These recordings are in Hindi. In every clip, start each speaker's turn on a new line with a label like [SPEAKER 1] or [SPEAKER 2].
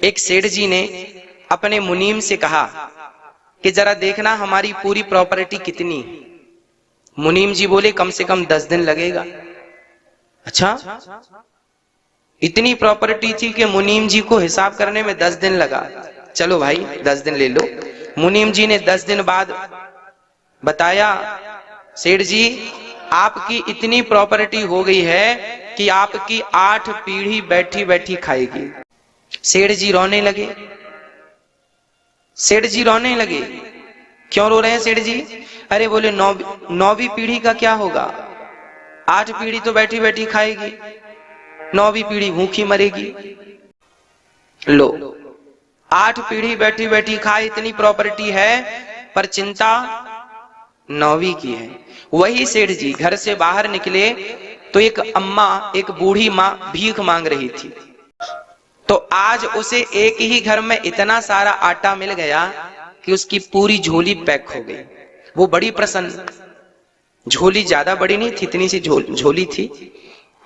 [SPEAKER 1] एक सेठ जी ने अपने मुनीम से कहा कि जरा देखना हमारी पूरी प्रॉपर्टी कितनी। मुनीम जी बोले कम से कम 10 दिन लगेगा। अच्छा, इतनी प्रॉपर्टी थी कि मुनीम जी को हिसाब करने में 10 दिन लगा। चलो भाई 10 दिन ले लो। मुनीम जी ने 10 दिन बाद बताया, सेठ जी आपकी इतनी प्रॉपर्टी हो गई है कि आपकी 8 पीढ़ी बैठी बैठी खाएगी। सेठ जी रोने लगे। सेठ जी रोने लगे। क्यों रो रहे हैं सेठ जी? अरे बोले 9वीं पीढ़ी का क्या होगा? 8 पीढ़ी तो बैठी बैठी खाएगी, 9वीं पीढ़ी भूखी मरेगी। लो, 8 पीढ़ी बैठी बैठी खाए, इतनी प्रॉपर्टी है, पर चिंता 9वीं की है। वही सेठ जी घर से बाहर निकले तो एक अम्मा, एक बूढ़ी माँ भीख मांग रही थी। तो आज उसे एक ही घर में इतना सारा आटा मिल गया कि उसकी पूरी झोली पैक हो गई। वो बड़ी प्रसन्न। झोली ज्यादा बड़ी नहीं थी, इतनी सी झोली थी।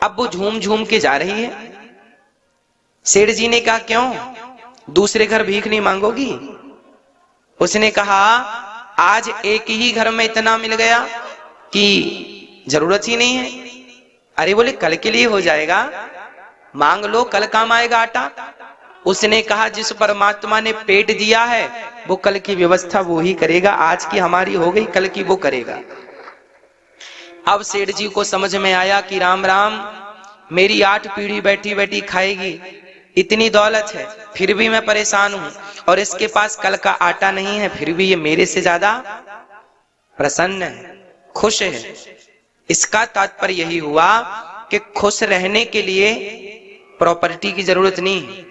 [SPEAKER 1] अब वो झूम झूम के जा रही है। सेठ जी ने कहा क्यों, दूसरे घर भीख नहीं मांगोगी? उसने कहा आज एक ही घर में इतना मिल गया कि जरूरत ही नहीं है। अरे बोले कल के लिए हो जाएगा, मांग लो, कल काम आएगा आटा। उसने कहा जिस परमात्मा ने पेट दिया है वो कल की व्यवस्था वो ही करेगा। आज की हमारी हो गई, कल की वो करेगा। अब सेठ जी को समझ में आया कि राम राम, मेरी 8 पीढ़ी बैठी बैठी खाएगी, इतनी दौलत है, फिर भी मैं परेशान हूं, और इसके पास कल का आटा नहीं है, फिर भी ये मेरे से ज्यादा प्रसन्न है, खुश है। इसका तात्पर्य यही हुआ कि खुश रहने के लिए प्रॉपर्टी की जरूरत नहीं है।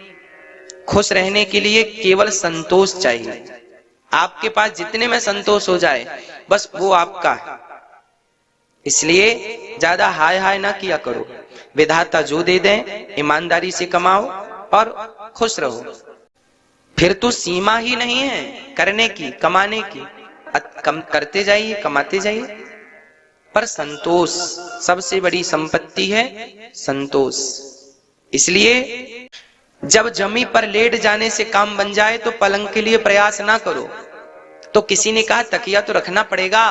[SPEAKER 1] खुश रहने के लिए केवल संतोष चाहिए। आपके पास जितने में संतोष हो जाए बस वो आपका है। इसलिए ज्यादा हाय हाय ना किया करो। विधाता जो दे दें ईमानदारी से कमाओ और खुश रहो। फिर तो सीमा ही नहीं है करने की, कमाने की। कम करते जाइए, कमाते जाइए, पर संतोष सबसे बड़ी संपत्ति है, संतोष। इसलिए जब जमी पर लेट जाने से काम बन जाए तो पलंग के लिए प्रयास ना करो। तो किसी ने कहा तकिया तो रखना पड़ेगा।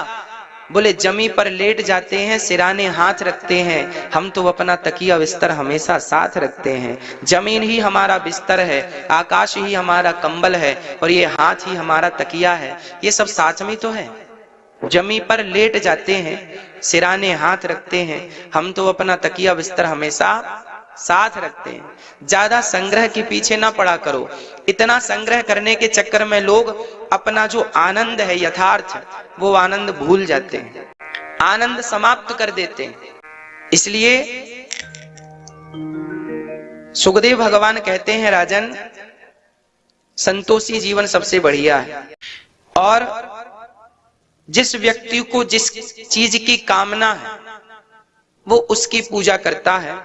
[SPEAKER 1] बोले जमी पर लेट जाते हैं, सिराने हाथ रखते हैं, हम तो अपना तकिया बिस्तर हमेशा साथ रखते हैं। जमीन ही हमारा बिस्तर है, आकाश ही हमारा कंबल है, और ये हाथ ही हमारा तकिया है। ये सब साथ में तो है। जमी पर लेट जाते हैं, सिराने हाथ रखते हैं, हम तो अपना तकिया बिस्तर हमेशा साथ रखते हैं। ज्यादा संग्रह के पीछे ना पड़ा करो। इतना संग्रह करने के चक्कर में लोग अपना जो आनंद है, यथार्थ, वो आनंद भूल जाते हैं, आनंद समाप्त कर देते हैं। इसलिए सुखदेव भगवान कहते हैं राजन, संतोषी जीवन सबसे बढ़िया है। और जिस व्यक्ति को जिस चीज की कामना है वो उसकी पूजा करता है।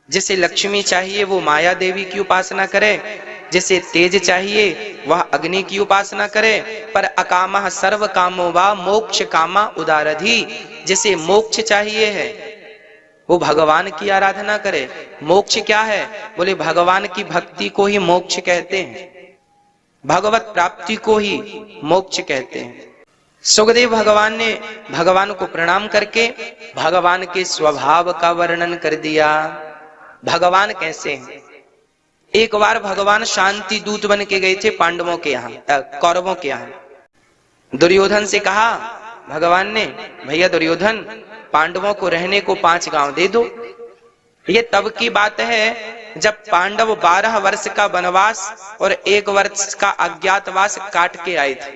[SPEAKER 1] जिसे लक्ष्मी चाहिए वो माया देवी की उपासना करे, जिसे तेज चाहिए वह अग्नि की उपासना करे। पर अकामः सर्व कामो वा मोक्ष कामा उदारधि, जिसे मोक्ष चाहिए है वो भगवान की आराधना करे। मोक्ष क्या है? बोले भगवान की भक्ति को ही मोक्ष कहते हैं, भगवत प्राप्ति को ही मोक्ष कहते हैं। सुखदेव भगवान ने भगवान को प्रणाम करके भगवान के स्वभाव का वर्णन कर दिया। भगवान कैसे हैं? एक बार भगवान शांति दूत बन के गए थे पांडवों के यहाँ, कौरवों के यहाँ। दुर्योधन से कहा भगवान ने, भैया दुर्योधन, पांडवों को रहने को 5 गांव दे दो। ये तब की बात है जब पांडव 12 वर्ष का वनवास और 1 वर्ष का अज्ञातवास काट के आए थे।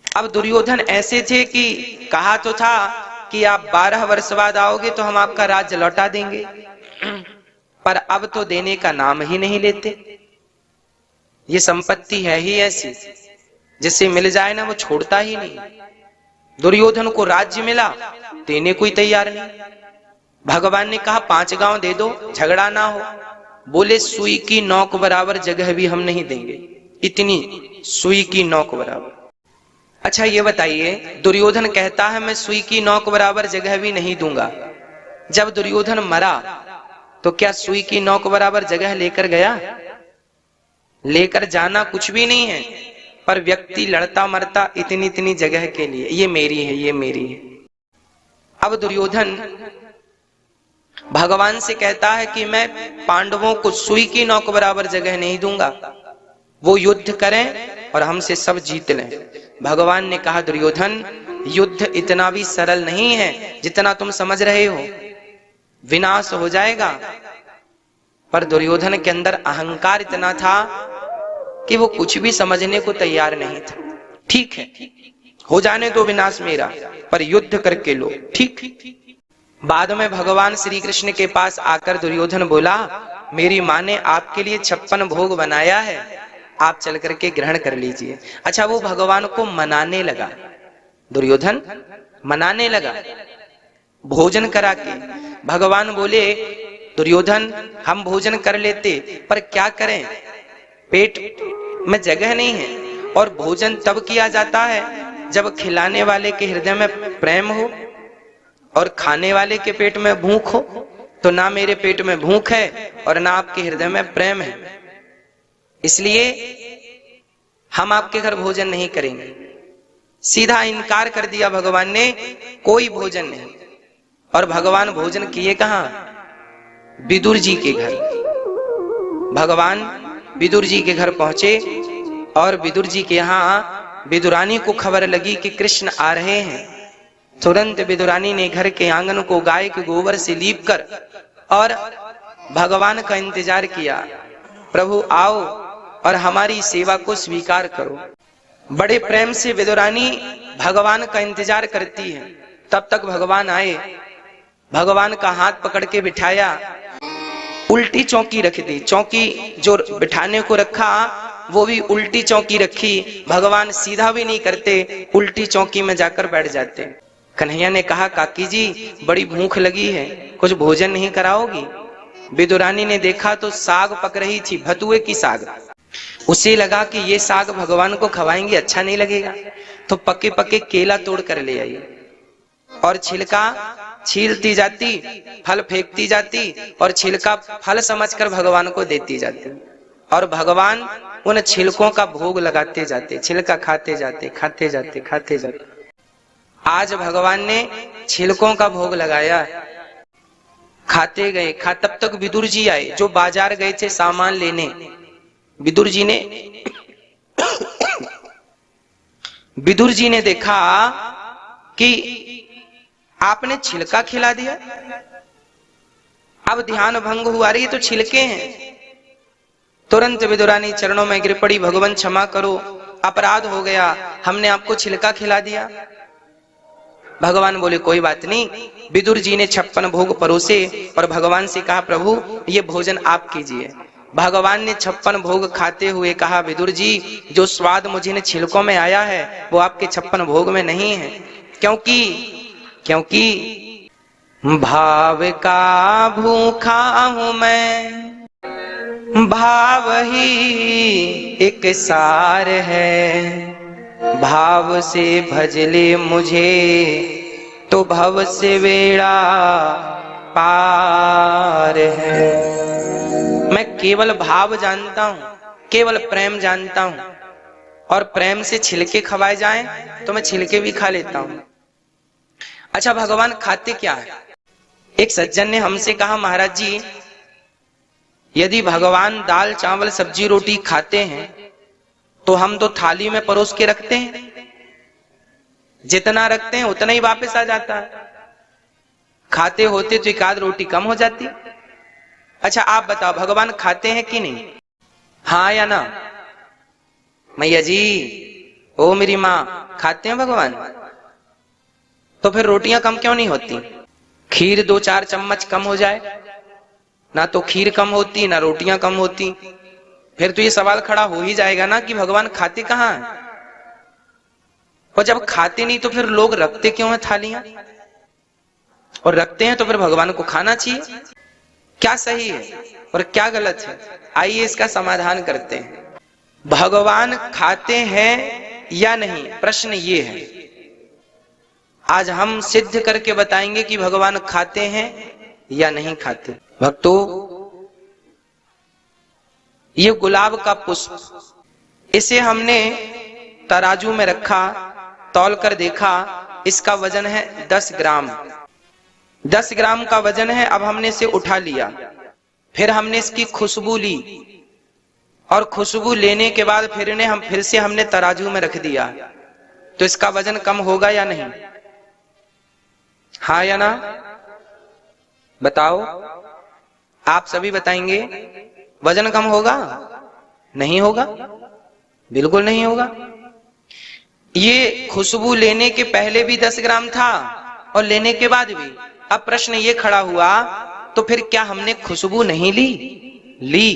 [SPEAKER 1] अब दुर्योधन ऐसे थे कि कहा तो था कि आप 12 वर्ष बाद आओगे तो हम आपका राज्य लौटा देंगे, पर अब तो देने का नाम ही नहीं लेते। ये संपत्ति है ही ऐसी, जिसे मिल जाए ना वो छोड़ता ही नहीं। दुर्योधन को राज्य मिला, देने कोई तैयार नहीं। भगवान ने कहा 5 गांव दे दो, झगड़ा ना हो। बोले सुई की नोक बराबर जगह भी हम नहीं देंगे, इतनी सुई की नोक बराबर। अच्छा ये बताइए, दुर्योधन कहता है मैं सुई की नोक बराबर जगह भी नहीं दूंगा। जब दुर्योधन मरा तो क्या सुई की नोक बराबर जगह लेकर गया? लेकर जाना कुछ भी नहीं है, पर व्यक्ति लड़ता मरता इतनी इतनी जगह के लिए, ये मेरी है, ये मेरी है। अब दुर्योधन भगवान से कहता है कि मैं पांडवों को सुई की नोक बराबर जगह नहीं दूंगा, वो युद्ध करें और हमसे सब जीत लें। भगवान ने कहा दुर्योधन, युद्ध इतना भी सरल नहीं है जितना तुम समझ रहे हो, विनाश हो जाएगा। पर दुर्योधन के अंदर अहंकार इतना था कि वो कुछ भी समझने को तैयार नहीं था। ठीक है, हो जाने दो विनाश मेरा, पर युद्ध करके लो। ठीक। बाद में भगवान श्री कृष्ण के पास आकर दुर्योधन बोला, मेरी माँ ने आपके लिए 56 भोग बनाया है, आप चल करके ग्रहण कर लीजिए। अच्छा, वो भगवान को मनाने लगा, दुर्योधन मनाने लगा भोजन करा के। भगवान बोले, दुर्योधन हम भोजन कर लेते, पर क्या करें, पेट में जगह नहीं है, और भोजन तब किया जाता है जब खिलाने वाले के हृदय में प्रेम हो और खाने वाले के पेट में भूख हो। तो ना मेरे पेट में भूख है और ना आपके हृदय में प्रेम है, इसलिए हम आपके घर भोजन नहीं करेंगे। सीधा इनकार कर दिया भगवान ने, कोई भोजन नहीं। और भगवान भोजन किए कहां, विदुर जी के घर। भगवान विदुर जी के घर पहुंचे और विदुर जी के यहां विदुरानी को खबर लगी कि कृष्ण आ रहे हैं। तुरंत विदुरानी ने घर के आंगन को गाय के गोबर से लीप कर और भगवान का इंतजार किया, प्रभु आओ और हमारी सेवा को स्वीकार करो। बड़े प्रेम से विदुरानी भगवान का इंतजार करती है। तब तक भगवान आए, भगवान का हाथ पकड़ के बिठाया, उल्टी चौकी रख दी। चौकी जो बिठाने को रखा वो भी उल्टी चौकी रखी। भगवान सीधा भी नहीं करते, उल्टी चौकी में जाकर बैठ जाते। कन्हैया ने कहा, काकी जी बड़ी भूख लगी है, कुछ भोजन नहीं कराओगी? विदुरानी ने देखा तो साग पक रही थी, भतुए की साग। उसे लगा कि ये साग भगवान को खवाएंगे, अच्छा नहीं लगेगा, तो पके पके केला तोड़ कर ले आई और छिलका छीलती जाती, फल फेंकती जाती और छिलका फल समझकर भगवान को देती जाती। और भगवान उन छिलकों का भोग लगाते जाते, छिलका खाते जाते, खाते जाते, खाते जाते। आज भगवान ने छिलकों का भोग लगाया, खाते गए। तब तक विदुर जी आए जो बाजार गए थे सामान लेने। विदुर जी ने देखा कि आपने छिलका खिला दिया। अब ध्यान भंग हुआ, रही तो छिलके हैं। तुरंत विदुरानी चरणों में गिर पड़ी, भगवान क्षमा करो, अपराध हो गया, हमने आपको छिलका खिला दिया। भगवान बोले कोई बात नहीं। विदुर जी ने 56 भोग परोसे और भगवान से कहा, प्रभु ये भोजन आप कीजिए। भगवान ने 56 भोग खाते हुए कहा, विदुर जी जो स्वाद मुझे इन छिलकों में आया है वो आपके 56 भोग में नहीं है, क्योंकि भाव का भूखा हूं मैं, भाव ही एक सार है, भाव से भजले मुझे तो भव से बेड़ा पार है। मैं केवल भाव जानता हूं, केवल प्रेम जानता हूं, और प्रेम से छिलके खवाए जाएं तो मैं छिलके भी खा लेता हूं। अच्छा, भगवान खाते क्या है? एक सज्जन ने हमसे कहा, महाराज जी यदि भगवान दाल चावल सब्जी रोटी खाते हैं तो हम तो थाली में परोस के रखते हैं, जितना रखते हैं उतना ही वापस आ जाता है। खाते होते तो एक आध रोटी कम हो जाती। अच्छा आप बताओ, भगवान खाते हैं कि नहीं? हाँ या ना? मैया जी, ओ मेरी माँ, खाते हैं भगवान? तो फिर रोटियां कम क्यों नहीं होती? खीर 2-4 चम्मच कम हो जाए, ना तो खीर कम होती ना रोटियां कम होती। फिर तो ये सवाल खड़ा हो ही जाएगा ना कि भगवान खाते कहां हैं? और जब खाते नहीं तो फिर लोग रखते क्यों हैं थालियां? और रखते हैं तो फिर भगवान को खाना चाहिए। क्या सही है और क्या गलत है? आइए इसका समाधान करते हैं। भगवान खाते हैं या नहीं, प्रश्न ये है। आज हम सिद्ध करके बताएंगे कि भगवान खाते हैं या नहीं खाते। भक्तों, ये गुलाब का पुष्प, इसे हमने तराजू में रखा, तौल कर देखा, इसका वजन है 10 ग्राम। 10 ग्राम का वजन है। अब हमने इसे उठा लिया, फिर हमने इसकी खुशबू ली, और खुशबू लेने के बाद फिर से हमने तराजू में रख दिया, तो इसका वजन कम होगा या नहीं? हाँ या ना? बताओ, आप सभी बताएंगे। वजन कम होगा? नहीं होगा, बिल्कुल नहीं होगा। ये खुशबू लेने के पहले भी 10 ग्राम था और लेने के बाद भी। अब प्रश्न ये खड़ा हुआ, तो फिर क्या हमने खुशबू नहीं ली? ली,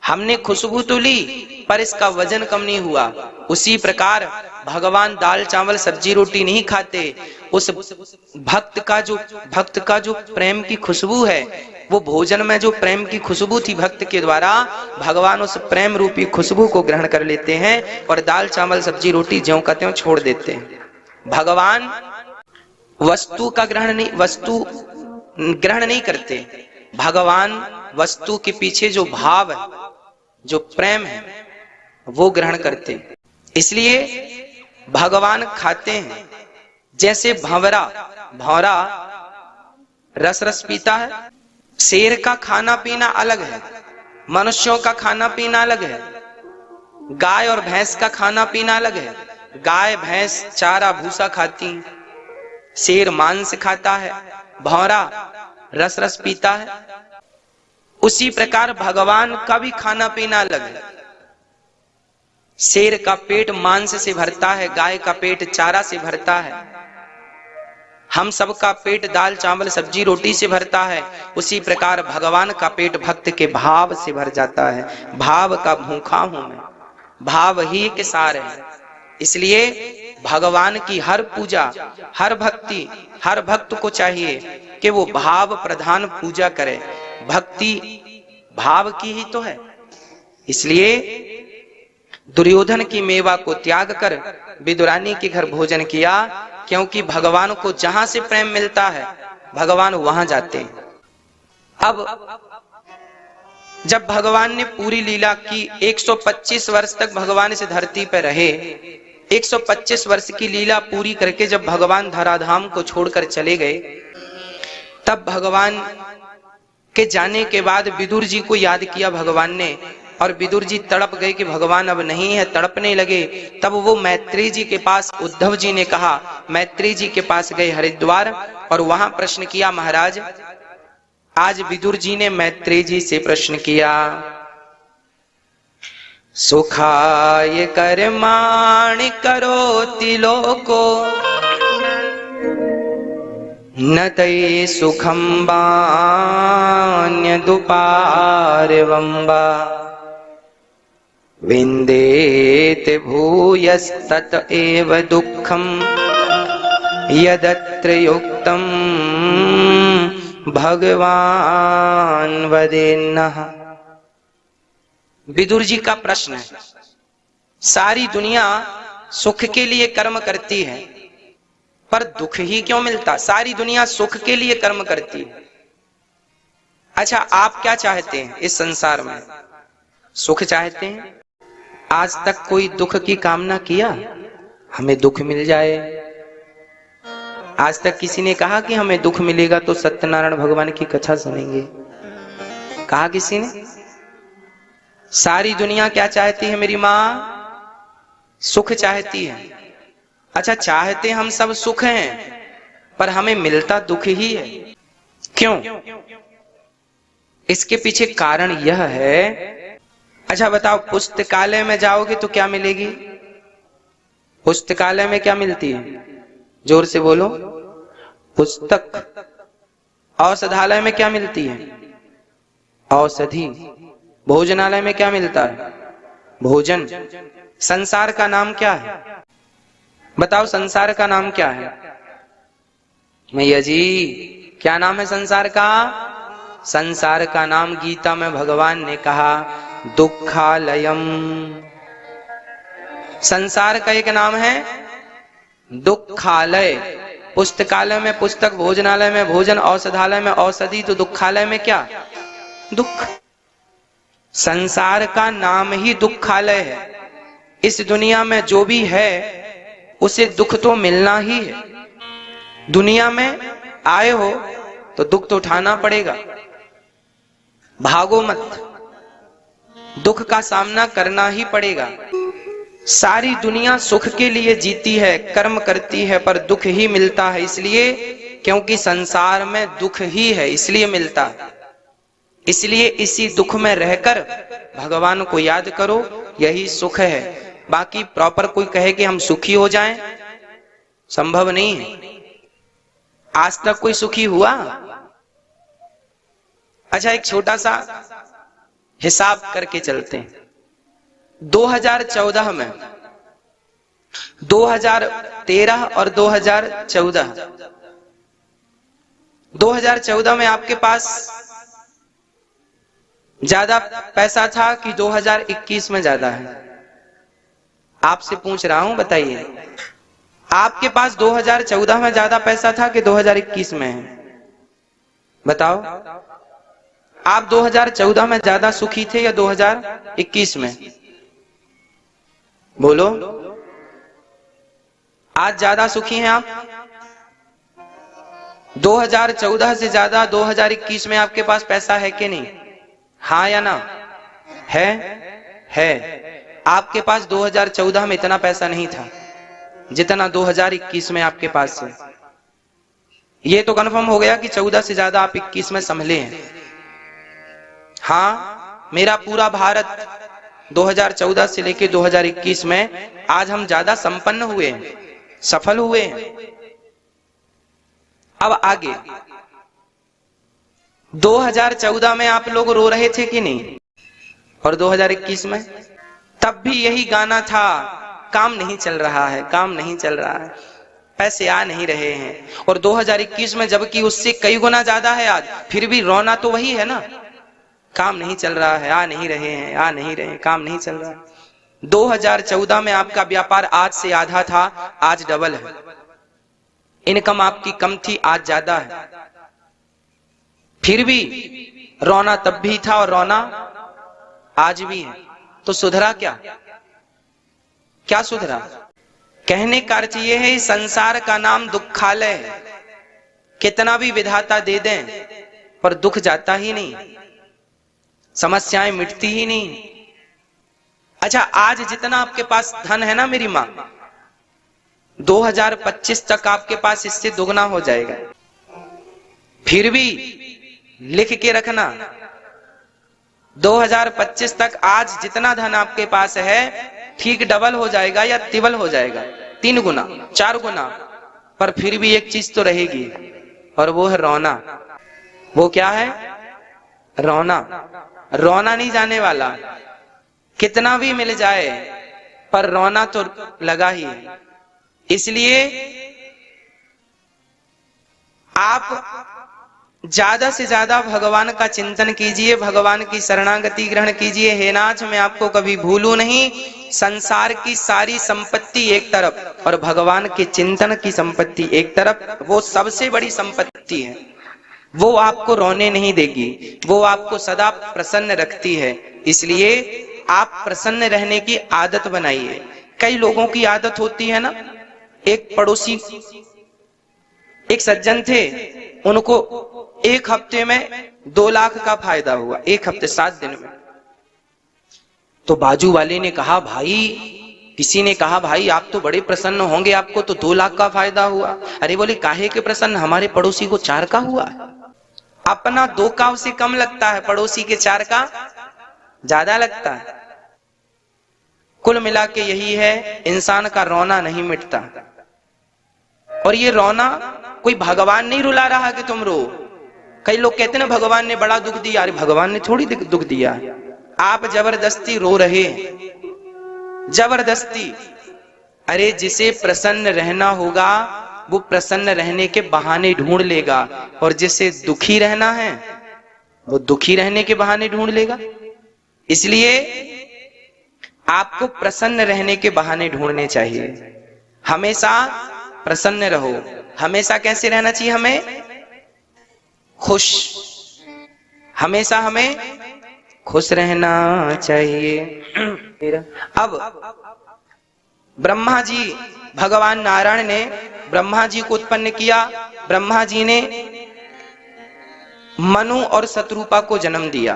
[SPEAKER 1] हमने खुशबू तो ली, पर इसका वजन कम नहीं हुआ। उसी प्रकार भगवान दाल चावल सब्जी रोटी नहीं खाते। उस भक्त का जो प्रेम की खुशबू है, वो भोजन में जो प्रेम की खुशबू थी भक्त के द्वारा, भगवान उस प्रेम रूपी खुशबू को ग्रहण कर लेते हैं और दाल चावल सब्जी रोटी ज्यों का त्यों छोड़ देते हैं। भगवान वस्तु ग्रहण नहीं करते। भगवान वस्तु के पीछे जो भाव है, जो प्रेम है, वो ग्रहण करते हैं। इसलिए भगवान खाते हैं। जैसे भंवरा रस पीता है। शेर का खाना पीना अलग है, मनुष्यों का खाना पीना अलग है। गाय और भैंस का खाना पीना अलग है। गाय भैंस चारा भूसा खाती, शेर मांस खाता है, भंवरा रस पीता है। उसी प्रकार भगवान का भी खाना पीना अलग है। शेर का पेट मांस से भरता है, गाय का पेट चारा से भरता है, हम सबका पेट दाल चावल सब्जी रोटी से भरता है। उसी प्रकार भगवान का पेट भक्त के भाव से भर जाता है। भाव का भूखा हूं मैं, भाव ही के सार है। इसलिए भगवान की हर पूजा, हर भक्ति, हर भक्त को चाहिए कि वो भाव प्रधान पूजा करे। भक्ति भाव की ही तो है। इसलिए दुर्योधन की मेवा को त्याग कर विदुरानी के घर भोजन किया, क्योंकि भगवान को जहां से प्रेम मिलता है भगवान वहां जाते हैं। अब जब भगवान ने पूरी लीला की, 125 वर्ष तक भगवान इस धरती पर रहे। 125 वर्ष की लीला पूरी करके जब भगवान धराधाम को छोड़कर चले गए, तब भगवान के जाने के बाद विदुर जी को याद किया भगवान ने, और विदुर जी तड़प गए कि भगवान अब नहीं है, तड़पने लगे। तब वो मैत्री जी के पास, उद्धव जी ने कहा, मैत्री जी के पास गए हरिद्वार, और वहां प्रश्न किया, महाराज आज विदुर जी ने मैत्री जी से प्रश्न किया, सुखाय कर्माणि करोति लोको न तै सुखं वान्यदुपारवं वा विन्देत भूयस्तत एव दुःखं यदत्र युक्तं भगवान वदेन्नः। विदुर जी का प्रश्न है, सारी दुनिया सुख के लिए कर्म करती है, पर दुख ही क्यों मिलता? सारी दुनिया सुख के लिए कर्म करती है। अच्छा, आप क्या चाहते हैं इस संसार में? सुख चाहते हैं? आज तक कोई दुख की कामना किया हमें दुख मिल जाए? आज तक किसी ने कहा कि हमें दुख मिलेगा तो सत्यनारायण भगवान की कथा सुनेंगे? कहा किसी ने? सारी दुनिया क्या चाहती है मेरी माँ? सुख चाहती है। अच्छा, चाहते हम सब सुख हैं, पर हमें मिलता दुख ही है। क्यों? इसके पीछे कारण यह है। अच्छा बताओ, पुस्तकालय में जाओगे तो क्या मिलेगी? पुस्तकालय में क्या मिलती है? जोर से बोलो। पुस्तक। औषधालय में क्या मिलती है? औषधि। भोजनालय में क्या मिलता है? भोजन। संसार का नाम क्या है? बताओ, संसार का नाम क्या है? मैया जी, क्या नाम है संसार का? संसार का नाम गीता में भगवान ने कहा दुखालयम। संसार का एक नाम है दुखालय। पुस्तकालय में पुस्तक, भोजनालय में भोजन, औषधालय में औषधि, तो दुखालय में क्या? दुख। संसार का नाम ही दुखालय है। इस दुनिया में जो भी है उसे दुख तो मिलना ही है। दुनिया में आए हो तो दुख तो उठाना पड़ेगा। भागो मत, दुख का सामना करना ही पड़ेगा। सारी दुनिया सुख के लिए जीती है, कर्म करती है, पर दुख ही मिलता है। इसलिए क्योंकि संसार में दुख ही है, इसलिए मिलता है। इसलिए इसी दुख में रहकर भगवान को याद करो, यही सुख है। बाकी प्रॉपर कोई कहे कि हम सुखी हो जाएं, संभव नहीं है। आज तक कोई सुखी हुआ? अच्छा, एक छोटा सा हिसाब करके चलते हैं। 2014 में, 2013 और 2014 में आपके पास ज्यादा पैसा था कि 2021 में ज्यादा है? आपसे पूछ रहा हूं, बताइए। आपके पास 2014 में ज्यादा पैसा था कि 2021 में है? बताओ। आप 2014 में ज्यादा सुखी थे या 2021 में? बोलो। आज ज्यादा सुखी हैं आप? 2014 से ज्यादा 2021 में आपके पास पैसा है कि नहीं? हाँ या ना? है। आपके पास 2014 में इतना पैसा नहीं था जितना 2021 में आपके पास है। ये तो कंफर्म हो गया कि 14 से ज्यादा आप 21 में संभले हैं। हाँ, मेरा पूरा भारत 2014 से लेकर 2021 में आज हम ज्यादा संपन्न हुए हैं, सफल हुए हैं। अब आगे 2014 में आप लोग रो रहे थे कि नहीं? और 2021 में? तब भी यही गाना था, काम नहीं चल रहा है, काम नहीं चल रहा है, पैसे आ नहीं रहे हैं। और 2021 में जबकि उससे कई गुना ज्यादा है आज, फिर भी रोना तो वही है ना, काम नहीं चल रहा है, आ नहीं रहे हैं, आ नहीं रहे हैं, काम नहीं चल रहा है। 2014 में आपका व्यापार आज से आधा था, आज डबल है। इनकम आपकी कम थी, आज ज्यादा है। फिर भी रोना तब भी था और रोना आज भी है। तो सुधरा क्या? क्या सुधरा? कहने का अर्थ यह है, संसार का नाम दुखालय है। कितना भी विधाता दे दें पर दुख जाता ही नहीं, समस्याएं मिटती ही नहीं। अच्छा, आज जितना आपके पास धन है ना मेरी मां, 2025 तक आपके पास इससे दोगुना हो जाएगा। फिर भी लिख के रखना, 2025 तक आज जितना धन आपके पास है ठीक डबल हो जाएगा या तिबल हो जाएगा, 3 गुना 4 गुना। पर फिर भी एक चीज तो रहेगी, और वो है रोना। वो क्या है? रोना। रोना नहीं जाने वाला, कितना भी मिल जाए पर रोना तो लगा ही है। इसलिए आप ज्यादा से ज्यादा भगवान का चिंतन कीजिए, भगवान की शरणागति ग्रहण कीजिए। हे नाथ, मैं आपको कभी भूलूं नहीं। संसार की सारी संपत्ति एक तरफ और भगवान के चिंतन की संपत्ति एक तरफ, वो सबसे बड़ी संपत्ति है। वो आपको रोने नहीं देगी, वो आपको सदा प्रसन्न रखती है। इसलिए आप प्रसन्न रहने की आदत बनाइए। कई लोगों की आदत होती है ना, एक पड़ोसी, एक सज्जन थे, उनको 1 हफ्ते में 2 लाख का फायदा हुआ, 1 हफ्ते 7 दिन में। तो बाजू वाले ने कहा, भाई, किसी ने कहा, भाई आप तो बड़े प्रसन्न होंगे, आपको तो 2 लाख का फायदा हुआ। अरे बोले, काहे के प्रसन्न, हमारे पड़ोसी को 4 का हुआ। अपना 2 का उसे कम लगता है, पड़ोसी के 4 का ज्यादा लगता है। कुल मिला के यही है, इंसान का रोना नहीं मिटता। और ये रोना कोई भगवान नहीं रुला रहा कि तुम रो। कई लोग कहते हैं भगवान ने बड़ा दुख दिया। अरे भगवान ने थोड़ी दुख दिया, आप जबरदस्ती रो रहे हैं, जबरदस्ती। अरे जिसे प्रसन्न रहना होगा वो प्रसन्न रहने के बहाने ढूंढ लेगा, और जिसे दुखी रहना है वो दुखी रहने के बहाने ढूंढ लेगा। इसलिए आपको प्रसन्न रहने के बहाने ढूंढने चाहिए। हमेशा प्रसन्न रहो। हमेशा कैसे रहना चाहिए? हमें खुश, हमेशा हमें खुश रहना चाहिए। अब ब्रह्मा जी, भगवान नारायण ने ब्रह्मा जी को उत्पन्न किया। ब्रह्मा जी ने मनु और शत्रुपा को जन्म दिया।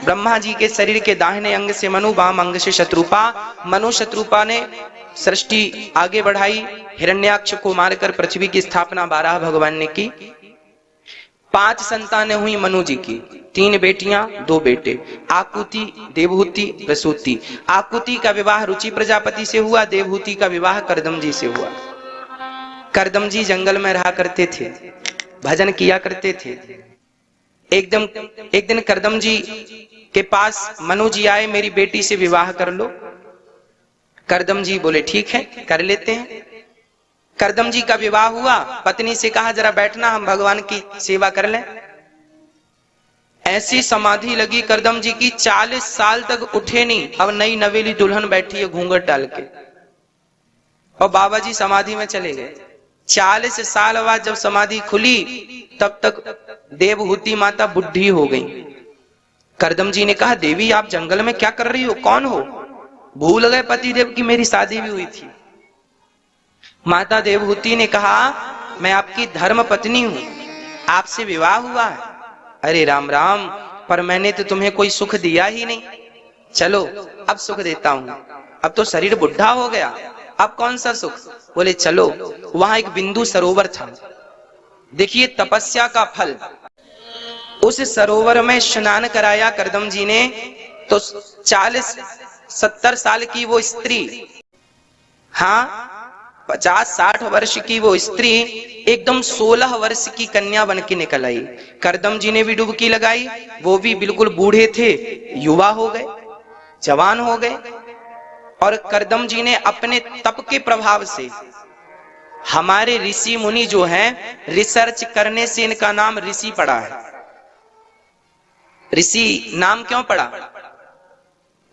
[SPEAKER 1] ब्रह्मा जी के शरीर के दाहिने अंग से मनु, वाम अंग से शत्रुपा। मनु शत्रुपा ने सृष्टि आगे बढ़ाई। हिरण्याक्ष को मारकर पृथ्वी की स्थापना 12 भगवान ने की। 5 संतानें हुई मनु जी की, 3 बेटियां 2 बेटे, आकुति, देवहूति, प्रसूति। आकुति का विवाह रुचि प्रजापति से हुआ, देवहूति का विवाह करदम जी से हुआ। करदम जी जंगल में रहा करते थे, भजन किया करते थे। एक दिन करदम जी के पास मनु जी आए, मेरी बेटी से विवाह कर लो। करदम जी बोले ठीक है, कर लेते हैं। करदम जी का विवाह हुआ। पत्नी से कहा जरा बैठना, हम भगवान की सेवा कर लें। ऐसी समाधि लगी करदम जी की, 40 साल तक उठे नहीं। अब नई नवेली दुल्हन बैठी है घूंघट डाल के, और बाबा जी समाधि में चले गए। 40 साल बाद जब समाधि खुली, तब तक देवहूति माता बुढ़ी हो गई। करदम जी ने कहा देवी आप जंगल में क्या कर रही हो, कौन हो? भूल गए पतिदेव की मेरी शादी भी हुई थी। माता देवहूति ने कहा मैं आपकी धर्म पत्नी हूं, आपसे विवाह हुआ है। अरे राम राम, पर मैंने तो तुम्हें कोई सुख दिया ही नहीं। चलो अब सुख देता हूं, अब तो शरीर बुढ़ा हो गया, अब कौन सा सुख? बोले चलो। वहां एक बिंदु सरोवर था, देखिए तपस्या का फल। उस सरोवर में स्नान कराया करदम जी ने। तो 40-70 साल की वो स्त्री, हाँ 50-60 वर्ष की वो स्त्री एकदम 16 वर्ष की कन्या बन के निकल आई। करदम जी ने भी डुबकी लगाई, वो भी बिल्कुल बूढ़े थे, युवा हो गए, जवान हो गए। और करदम जी ने अपने तप के प्रभाव से, हमारे ऋषि मुनि जो हैं, रिसर्च करने से इनका नाम ऋषि पड़ा है। ऋषि नाम क्यों पड़ा?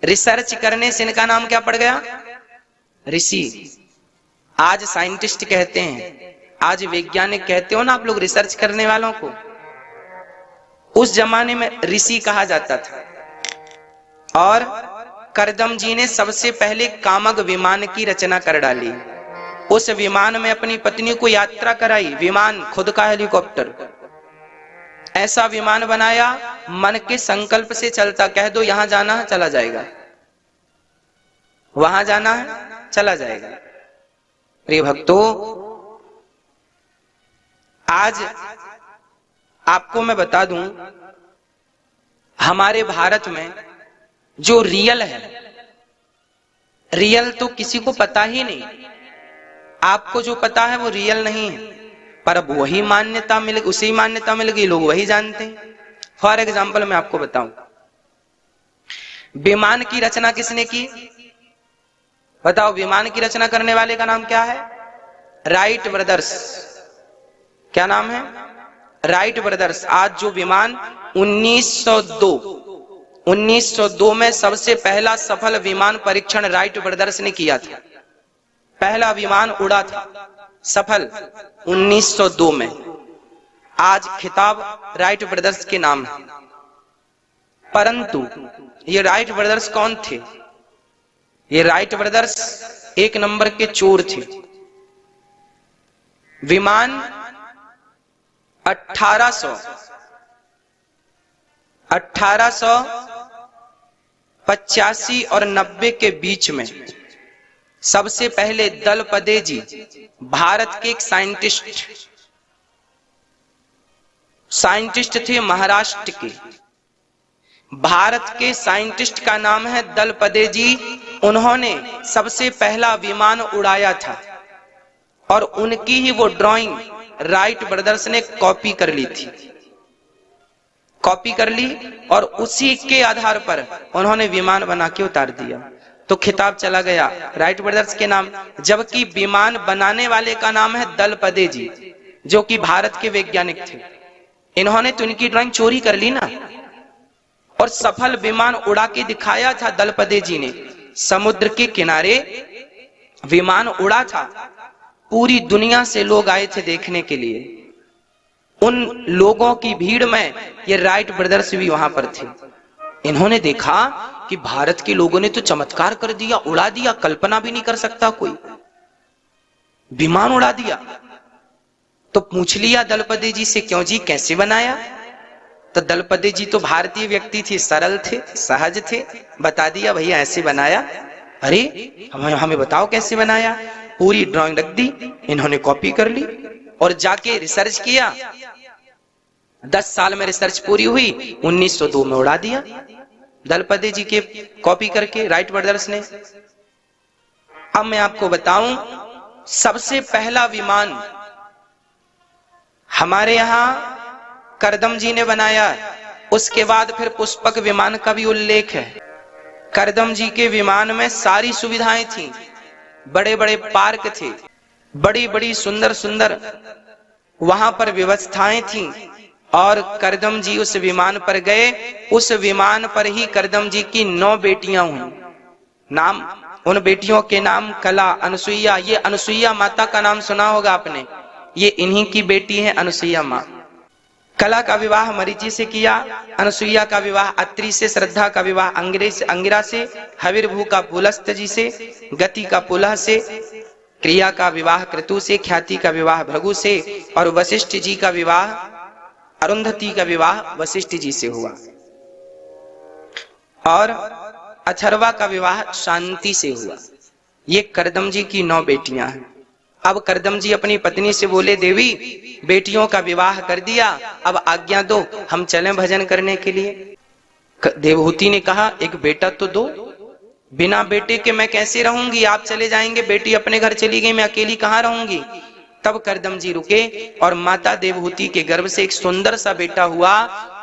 [SPEAKER 1] रिसर्च करने से इनका नाम क्या पड़ गया? ऋषि। आज साइंटिस्ट कहते हैं, आज वैज्ञानिक कहते हो ना आप लोग रिसर्च करने वालों को। उस जमाने में ऋषि कहा जाता था। और करदम जी ने सबसे पहले कामग विमान की रचना कर डाली। उस विमान में अपनी पत्नी को यात्रा कराई। विमान खुद का हेलीकॉप्टर, ऐसा विमान बनाया, मन के संकल्प से चलता। कह दो यहां जाना है चला जाएगा, वहां जाना है चला जाएगा। प्रिय भक्तों, आज आपको मैं बता दूं, हमारे भारत में जो रियल है, रियल तो किसी को पता ही नहीं। आपको जो पता है वो रियल नहीं है, पर अब वही मान्यता मिल, उसी मान्यता मिल गई, लोग वही जानते हैं। फॉर एग्जाम्पल मैं आपको बताऊं, विमान की रचना किसने की? बताओ, विमान की रचना करने वाले का नाम क्या है? Wright brothers. क्या नाम है? Wright brothers. आज जो विमान 1902 में सबसे पहला सफल विमान परीक्षण राइट ब्रदर्स ने किया था। पहला विमान उड़ा था सफल 1902 में। आज खिताब राइट ब्रदर्स के नाम है। परंतु ये राइट ब्रदर्स कौन थे? ये राइट ब्रदर्स 1 नंबर के चोर थे। विमान 1885 और 90 के बीच में सबसे पहले दलपदे जी, भारत के एक साइंटिस्ट थे, महाराष्ट्र के। भारत के साइंटिस्ट का नाम है दलपदे जी। उन्होंने सबसे पहला विमान उड़ाया था और उनकी ही वो ड्राइंग राइट ब्रदर्स ने कॉपी कर ली थी। कॉपी कर ली और उसी के आधार पर उन्होंने विमान बना के उतार दिया। तो खिताब चला गया राइट ब्रदर्स के नाम, जबकि विमान बनाने वाले का नाम है दलपदे जी, जो कि भारत के वैज्ञानिक थे। इन्होंने तो इनकी ड्राइंग चोरी कर ली ना, और सफल विमान उड़ा के दिखाया था दलपदे जी ने। समुद्र के किनारे विमान उड़ा था, पूरी दुनिया से लोग आए थे देखने के लिए। उन लोगों की भीड़ में ये राइट ब्रदर्स भी वहां पर थे। इन्होंने देखा कि भारत के लोगों ने तो चमत्कार कर दिया, उड़ा दिया, कल्पना भी नहीं कर सकता कोई, विमान उड़ा दिया। तो पूछ लिया दलपति जी से, क्यों जी, कैसे बनाया? तो दलपति जी तो भारतीय व्यक्ति थे, सरल थे, सहज थे, बता दिया भैया ऐसे बनाया। अरे हमें बताओ कैसे बनाया। पूरी ड्राइंग रख दी, इन्होंने कॉपी कर ली और जाके रिसर्च किया। 10 साल में रिसर्च पूरी हुई, 1902 में उड़ा दिया दलपति जी के कॉपी करके, राइट ब्रदर्स ने। अब मैं आपको बताऊं, सबसे पहला विमान हमारे यहां करदम जी ने बनाया, उसके बाद फिर पुष्पक विमान का भी उल्लेख है। करदम जी के विमान में सारी सुविधाएं थी, बड़े बड़े पार्क थे, बड़ी बड़ी सुंदर सुंदर वहां पर व्यवस्थाएं थी। और करदम जी उस विमान पर गए, उस विमान पर ही करदम जी की 9 बेटियां हुई। नाम, उन बेटियों के नाम कला, अनुसुईया। ये अनुसुईया माता का नाम सुना होगा आपने, ये इन्हीं की बेटी है अनुसुईया माँ। कला का विवाह मरीचि से किया, अनुसुईया का विवाह अत्रि से, श्रद्धा का विवाह अंगिरा से, हविर्भू का पुलस्त जी से, गति का पुलह से, क्रिया का विवाह क्रतु से, ख्याति का विवाह भृगु से, और वशिष्ठ जी का विवाह, अरुंधति का विवाह वशिष्ठ जी से हुआ, और अथर्वा का विवाह शांति से हुआ। ये करदम जी की 9 बेटियां हैं। अब करदम जी अपनी पत्नी से बोले, देवी बेटियों का विवाह कर दिया, अब आज्ञा दो, हम चलें भजन करने के लिए। देवहूति ने कहा, एक बेटा तो दो, बिना बेटे के मैं कैसे रहूंगी? आप चले जाएंगे, बेटी अपने घर चली गई, मैं अकेली कहां रहूंगी? तब करदम जी रुके और माता देवहूति के गर्भ से एक सुंदर सा बेटा हुआ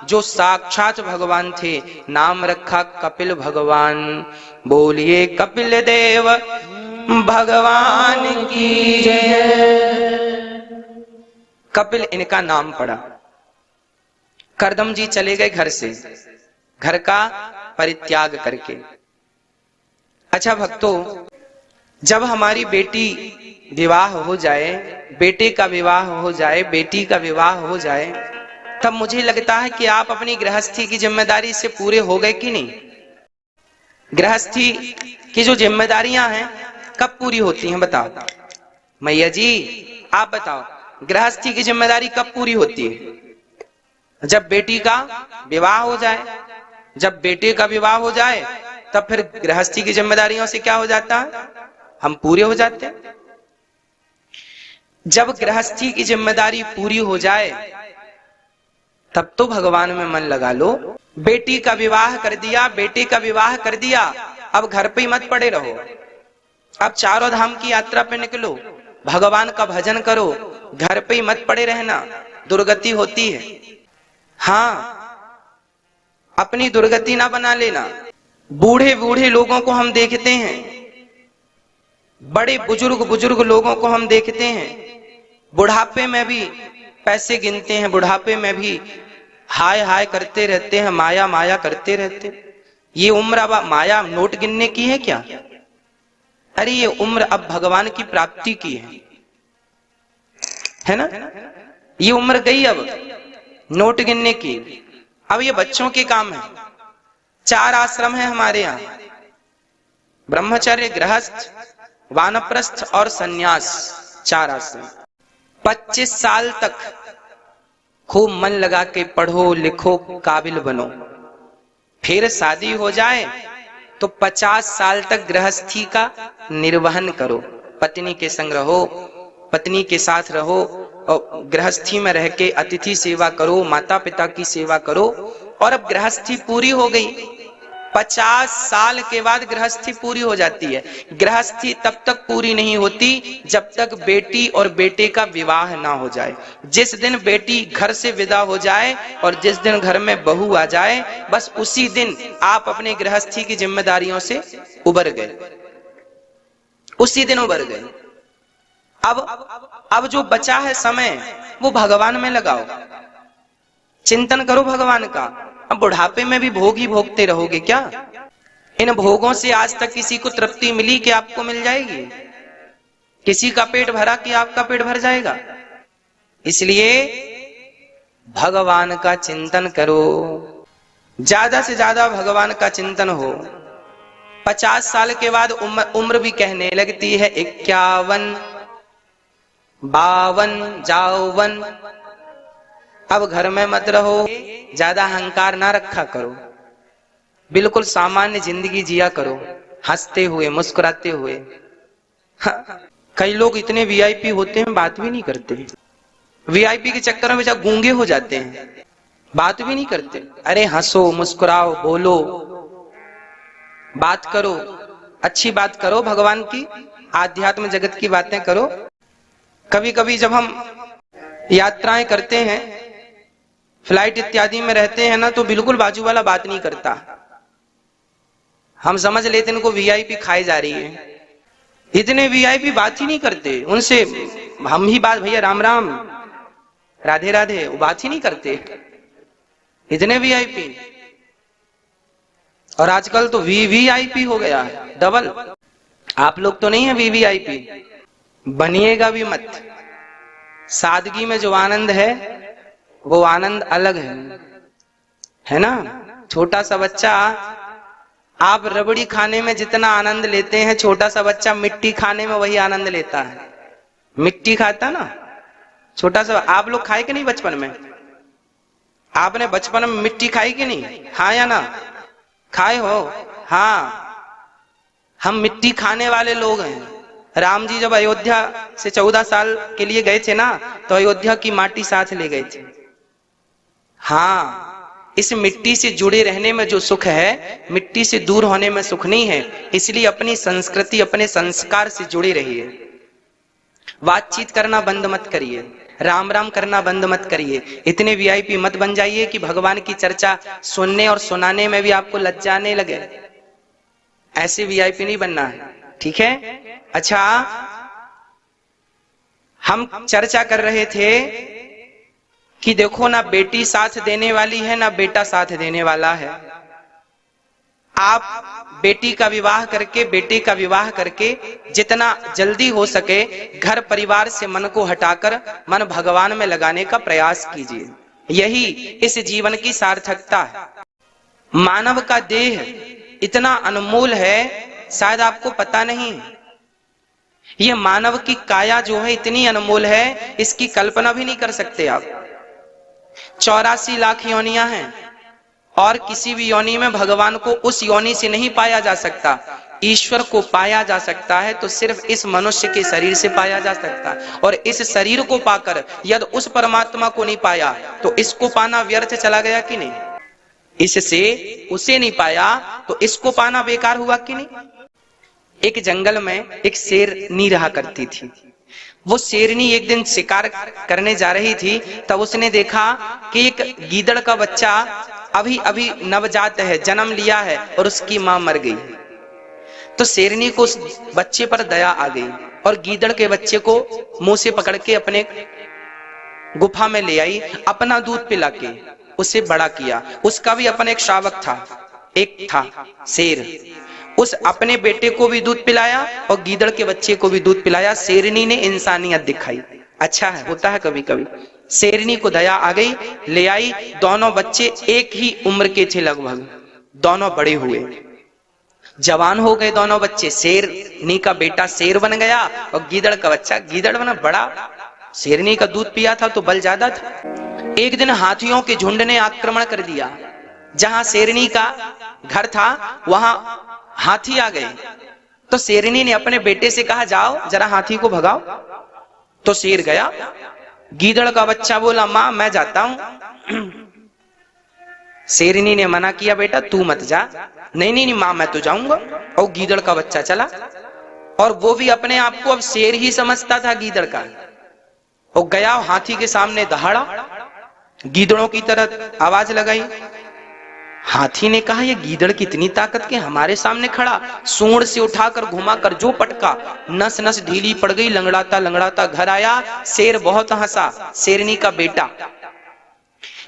[SPEAKER 1] जो साक्षात भगवान थे। नाम रखा कपिल भगवान। बोलिए कपिल देव भगवान की जय। कपिल इनका नाम पड़ा। करदम जी चले गए घर से, घर का परित्याग करके। अच्छा भक्तों, जब हमारी बेटी विवाह हो जाए, बेटे का विवाह हो जाए, बेटी का विवाह हो जाए, तब मुझे लगता है कि आप अपनी गृहस्थी की जिम्मेदारी से पूरे हो गए कि नहीं? गृहस्थी की जो जिम्मेदारियां हैं कब पूरी होती हैं बताओ? मैया जी आप बताओ, गृहस्थी की जिम्मेदारी कब पूरी होती है? जब बेटी का विवाह हो जाए। जब बेटे का विवाह हो जाए तब फिर गृहस्थी की जिम्मेदारियों से क्या हो जाता है? हम पूरे हो जाते हैं। जब गृहस्थी की जिम्मेदारी पूरी हो जाए तब तो भगवान में मन लगा लो। बेटी का विवाह कर दिया, बेटे का विवाह कर दिया, अब घर पे ही मत पड़े रहो, अब चारों धाम की यात्रा पे निकलो, भगवान का भजन करो, घर पे ही मत पड़े रहना, दुर्गति होती है। हाँ, अपनी दुर्गति ना बना लेना। बूढ़े बूढ़े लोगों को हम देखते हैं, बड़े बुजुर्ग लोगों को हम देखते हैं, बुढ़ापे में भी पैसे गिनते हैं, बुढ़ापे में भी हाय हाय करते रहते हैं, माया माया करते रहते। ये उम्र अब माया नोट गिनने की है क्या? अरे ये उम्र अब भगवान की प्राप्ति की है ना? ये उम्र गई अब नोट गिनने की। अब ये बच्चों के काम है। 4 आश्रम है हमारे यहाँ, ब्रह्मचर्य, गृहस्थ, वानप्रस्थ और सन्यास, 4 आश्रम। 25 साल तक खूब मन लगा के पढ़ो लिखो, काबिल बनो, फिर शादी हो जाए तो 50 साल तक गृहस्थी का निर्वहन करो, पत्नी के संग रहो, पत्नी के साथ रहो, और गृहस्थी में रह के अतिथि सेवा करो, माता पिता की सेवा करो। और अब गृहस्थी पूरी हो गई, 50 साल के बाद गृहस्थी पूरी हो जाती है। गृहस्थी तब तक पूरी नहीं होती जब तक बेटी और बेटे का विवाह ना हो जाए। जिस दिन बेटी घर से विदा हो जाए और जिस दिन घर में बहू आ जाए, बस उसी दिन आप अपने गृहस्थी की जिम्मेदारियों से उबर गए, उसी दिन उबर गए। अब जो बचा है समय वो भगवान में लगाओ, चिंतन करो भगवान का। अब बुढ़ापे में भी भोग ही भोगते रहोगे क्या? इन भोगों से आज तक किसी को तृप्ति मिली कि आपको मिल जाएगी? किसी का पेट भरा कि आपका पेट भर जाएगा? इसलिए भगवान का चिंतन करो, ज्यादा से ज्यादा भगवान का चिंतन हो। 50 साल के बाद उम्र भी कहने लगती है 51, 52, जाओवन। अब घर में मत रहो, ज्यादा अहंकार ना रखा करो, बिल्कुल सामान्य जिंदगी जिया करो, हंसते हुए मुस्कुराते हुए। कई लोग इतने वीआईपी होते हैं, बात भी नहीं करते। वीआईपी के चक्कर में गूंगे हो जाते हैं, बात भी नहीं करते। अरे हंसो, मुस्कुराओ, बोलो, बात करो, अच्छी बात करो, भगवान की, आध्यात्म जगत की बातें करो। कभी कभी जब हम यात्राएं करते हैं, फ्लाइट इत्यादि में रहते हैं ना, तो बिल्कुल बाजू वाला बात नहीं करता। हम समझ लेते इनको वीआईपी खाई जा रही है। इतने वीआईपी बात ही नहीं करते, उनसे हम ही बात, भैया राम राम, राधे राधे, वो बात ही नहीं करते, इतने वीआईपी। और आजकल तो वीवीआईपी हो गया है, डबल। आप लोग तो नहीं है वीवीआईपी, बनिएगा भी मत। सादगी में जो आनंद है वो आनंद अलग है ना। छोटा सा बच्चा, आप रबड़ी खाने में जितना आनंद लेते हैं, छोटा सा बच्चा मिट्टी खाने में वही आनंद लेता है। मिट्टी खाता ना छोटा सा। आप लोग खाए कि नहीं बचपन में? आपने बचपन में मिट्टी खाई कि नहीं? हाँ या ना? खाए हो? हाँ, हम मिट्टी खाने वाले लोग हैं। राम जी जब अयोध्या से 14 साल के लिए गए थे ना, तो अयोध्या की माटी साथ ले गए थे। हाँ, इस मिट्टी से जुड़े रहने में जो सुख है, मिट्टी से दूर होने में सुख नहीं है। इसलिए अपनी संस्कृति, अपने संस्कार से जुड़े रहिए। बातचीत करना बंद मत करिए, राम राम करना बंद मत करिए। इतने वीआईपी मत बन जाइए कि भगवान की चर्चा सुनने और सुनाने में भी आपको लज्जाने लगे। ऐसे वीआईपी नहीं बनना है, ठीक है? अच्छा, हम चर्चा कर रहे थे कि देखो ना, बेटी साथ देने वाली है ना बेटा साथ देने वाला है। आप बेटी का विवाह करके, बेटे का विवाह करके जितना जल्दी हो सके घर परिवार से मन को हटाकर मन भगवान में लगाने का प्रयास कीजिए। यही इस जीवन की सार्थकता है। मानव का देह इतना अनमोल है, शायद आपको पता नहीं। ये मानव की काया जो है इतनी अनमोल है, इसकी कल्पना भी नहीं कर सकते आप। 84 लाख योनियां हैं और किसी भी योनि में भगवान को उस योनि से नहीं पाया जा सकता। ईश्वर को पाया जा सकता है तो सिर्फ इस मनुष्य के शरीर से पाया जा सकता है। और इस शरीर को पाकर यदि उस परमात्मा को नहीं पाया तो इसको पाना व्यर्थ चला गया कि नहीं? इससे उसे नहीं पाया तो इसको पाना बेकार हुआ कि नहीं? एक जंगल में एक शेरनी रहा करती थी। वो शेरनी एक दिन शिकार करने जा रही थी, तब उसने देखा कि एक गीदड़ का बच्चा अभी अभी नवजात है, जन्म लिया है और उसकी मां मर गई। तो शेरनी को उस बच्चे पर दया आ गई और गीदड़ के बच्चे को मुंह से पकड़ के अपने गुफा में ले आई। अपना दूध पिला के उसे बड़ा किया। उसका भी अपना एक शावक था, एक था शेर। उस अपने बेटे को भी दूध पिलाया और गीदड़ के बच्चे को भी दूध पिलाया। शेरनी ने इंसानियत दिखाई। अच्छा है, होता है कभी कभी। शेरनी को दया आ गई, ले आई। दोनों बच्चे एक ही उम्र के थे लगभग। दोनों बड़े हुए, जवान हो गए दोनों बच्चे। शेरनी का बेटा शेर बन गया और गीदड़ का बच्चा गीदड़ बना। बड़ा शेरनी का दूध पिया था तो बल ज्यादा था। एक दिन हाथियों के झुंड ने आक्रमण कर दिया। जहां शेरनी का घर था वहां हाथी आ गए। तो शेरनी ने अपने बेटे से कहा, जाओ जरा हाथी को भगाओ। तो शेर गया। गीदड़ का बच्चा बोला, मां मैं जाता हूं। शेरनी ने मना किया, बेटा तू मत जा। नहीं नहीं नहीं मां, मैं तो जाऊंगा। और गीदड़ का बच्चा चला। और वो भी अपने आप को अब शेर ही समझता था गीदड़ का। और गया, हाथी के सामने दहाड़ा, गीदड़ों की तरह आवाज लगाई। हाथी ने कहा, ये गीदड़ कितनी ताकत के हमारे सामने खड़ा। सूंड से उठाकर घुमाकर जो पटका, नस नस ढीली पड़ गई। लंगड़ाता लंगड़ाता घर आया। शेर बहुत हंसा। शेरनी का बेटा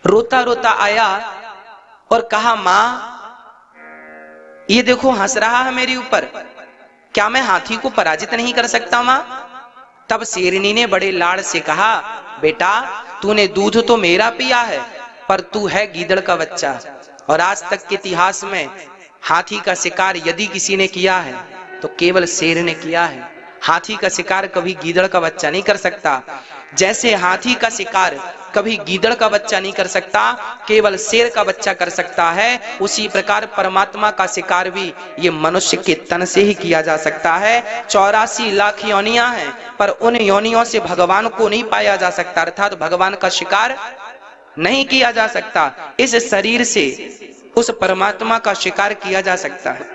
[SPEAKER 1] रोता रोता आया और कहा, मां ये देखो हंस रहा है मेरे ऊपर, क्या मैं हाथी को पराजित नहीं कर सकता मां? तब शेरनी ने बड़े लाड़ से कहा, बेटा तूने दूध तो मेरा पिया है, पर तू है गीदड़ का बच्चा। और आज तक के इतिहास में हाथी का शिकार यदि किसी ने किया है तो केवल शेर ने किया है। हाथी का शिकार कभी गीदड़ का बच्चा नहीं कर सकता। जैसे हाथी का शिकार कभी गीदड़ का बच्चा नहीं कर सकता, केवल शेर का बच्चा कर सकता है, उसी प्रकार परमात्मा का शिकार भी ये मनुष्य के तन से ही किया जा सकता है। 84 लाख योनियां हैं, पर उन योनियों से भगवान को नहीं पाया जा सकता, अर्थात भगवान का शिकार नहीं किया जा सकता। इस शरीर से उस परमात्मा का शिकार किया जा सकता है,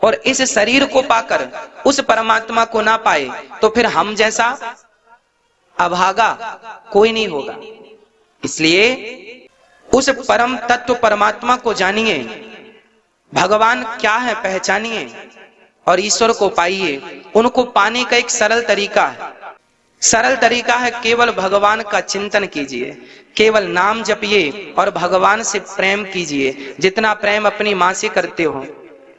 [SPEAKER 1] और इस शरीर को पाकर उस परमात्मा को ना पाए तो फिर हम जैसा अभागा कोई नहीं होगा। इसलिए उस परम तत्व परमात्मा को जानिए, भगवान क्या है पहचानिए और ईश्वर को पाइए। उनको पाने का एक सरल तरीका है, सरल तरीका है केवल भगवान का चिंतन कीजिए, केवल नाम जपिए और भगवान से प्रेम कीजिए। जितना प्रेम अपनी माँ से करते हो,